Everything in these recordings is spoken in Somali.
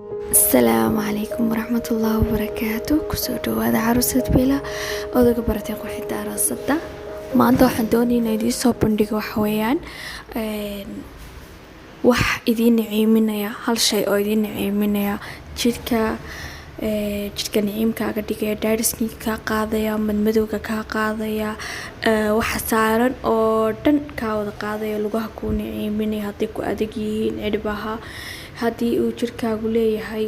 السلام عليكم ورحمة الله وبركاته. kusoo dhawaada caruusad bila odaga baratay qurxinta aroosadda. maanta waxaan doonayaa inaan idiin soo bandhigo wax idiin niciiminaya, hal shay oo idiin niciiminaya jidhka niciimkaaga dhigaya, daadhiskii kaa qaadaya, madmadowga kaa qaadaya, waxa saaran oo dhan kaa wada qaadaya, lugaha kuu niciiminaya hadday ku adag yihiin, cidhbaha haddii uu jirkaagu leeyahay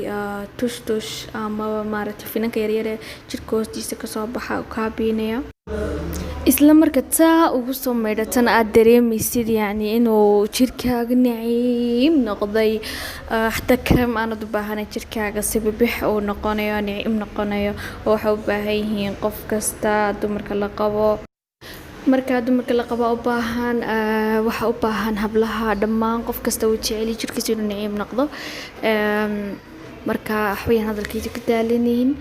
tush ama maaragtay finanka yaryare jirka hoostiisa kasoo baxa kaa biinaya. isla marka taa ugu soo maydhatana aad dareemaysid inuu jirkaaga niciim noqday, xataa kareem aanad u baahanay, jirkaaga sibibix uu noqonayo, niciim noqonayo. oo waxay u baahan yihiin qof kasta, dumarka la qabo, marka dumarka la qabo u baahan, waxa u baahan hablaha dhammaan, qof kasta uu jecel yahay jirkiisa inuu niciim noqdo. marka waxbayaan hadalkayda ka daalinayn.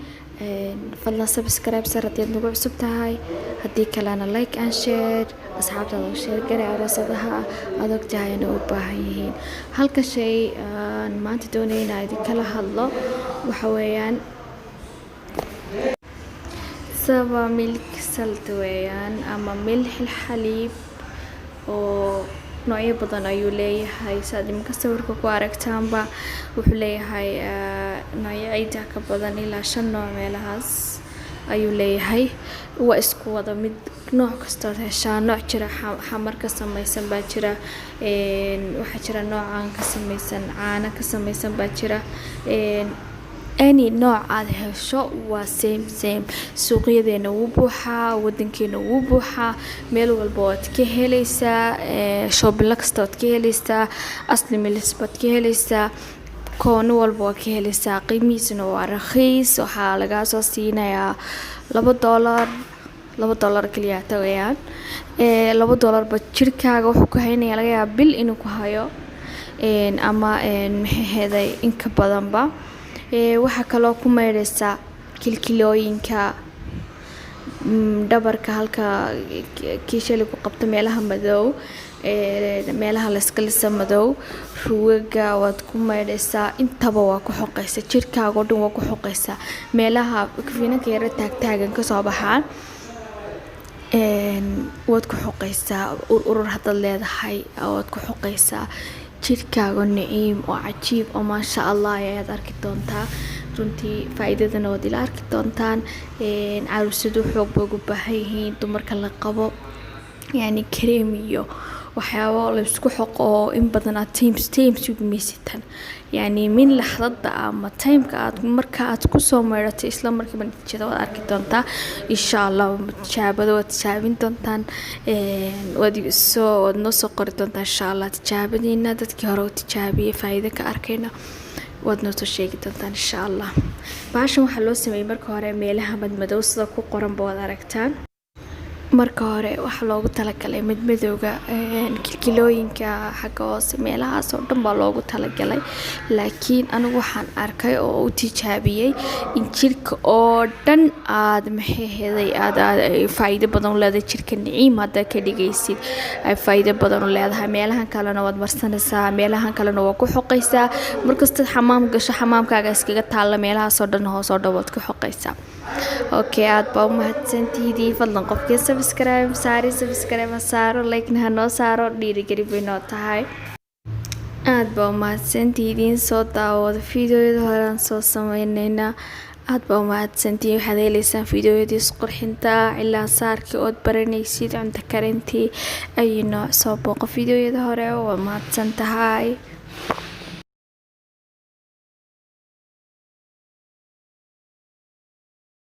fadlan subscribe sar haddii aad nagu cusub tahay, haddii kalena like and share, asxaabtaada u share garay aroosadaha aad ogtahay inay u baahan yihiin. halka shay aan maanta doonaya inaan idinkala hadlo waxa weeyaan saba milk salt weeyaan, ama milix xaliib oo noocyo badan ayuu leeyahay. saad iminka sawirka ku aragtaanba wuxuu leeyahay noocyo ciida ka badan ilaa 5 nooc meelahaas ayuu leeyahay. waa isku wada mid, nooc kastood heshaa. nooc jira xamar ka samaysan baa jira, waxaa jira noocaan ka samaysan caano ka samaysan baa jira. any nooc aad hesho waa same. suuqyadeena wuu buuxaa, wadankeena wuu buuxaa, meel walba waad ka helaysaa, shoobin kasta waad ka helaysaa, asli milis baad ka helaysaa, koono walba waad ka helaysaa. qiimihiisuna waa raqiis, waxaa lagaa soo siinayaa $2 kaliya ta weeyaan. $2 ba jirkaaga wuxuu ku haynayaa laga yaabaa bil inuu ku hayo, ama maxay heeday inka badanba. waxaa kaloo ku maydhaysaa kilkilooyinka, dhabarka halka kiishali ku qabto, meelaha madow, meelaha la iska lisa madow, rugaga waad ku maydhaysaa. intaba waa ku xoqaysaa, jirkaaga oo dhan waa ku xoqaysaa. meelaha finanka yara taagtaagan kasoo baxaan waad ku xoqaysaa. urur haddaad leedahay waad ku xoqaysaa. jirkaaga niciim oo cajiib oo maasha allah ayaad arki doontaa. runtii faa'iidadana waad ila arki doontaan. caruusadu xoog bay ugu baahan yihiin, dumarka la qabo kareem iyo waxyaabo la isku xoqo oo in badan aad times ugu meesitaan. min laxdada ama timeka aad marka aad kusoo maydhato isla markiiba natiijada waad arki doontaa insha allah. tijaabada waad tijaabin doontaan, waad noo soo qori doontaa insha allah tijaabadiina. dadkii hore u tijaabiyey faa'iido ka arkayna waad noo soo sheegi doontaan insha allah. baashan waxaa loo sameeyey marka hore meelaha madmadow sida ku qoranba waad aragtaan. marka hore waxaa loogu talagalay madmadowga, kilkilooyinka xagga hoose, meelahaas oo dhan baa loogu talagalay. laakiin anigu waxaan arkay oo u tijaabiyey in jirka oo dhan aad maxay heeday aad faa'iido badan u leedahay. jirka niciim haddaad ka dhigaysid ay faa'iido badan u leedahay. meelahan kalena waad marsanaysaa, meelahan kalena waa ku xoqaysaa. markastaad xamaam gasho xamaamkaaga iskaga taalla, meelahaasoo dhan hoos oo dhan waad ku xoqaysaa. okay, aad baa u mahadsantihiin. fadlan qofkii subscribe saaro, like-na ha noo saaro, dhiirigeli bay noo tahay. aad baa u mahadsantihiin. soo daawada fiidiyoyada horaan soo sameynayna. aad baa u mahadsantihiin. waxaad heleysaan fiidiyoyadiis qurxinta, ilaa saarkii ood baranaysid, cunto karintii, ay nooc soo booqo fiidiyoyada hore. waa mahadsan tahay.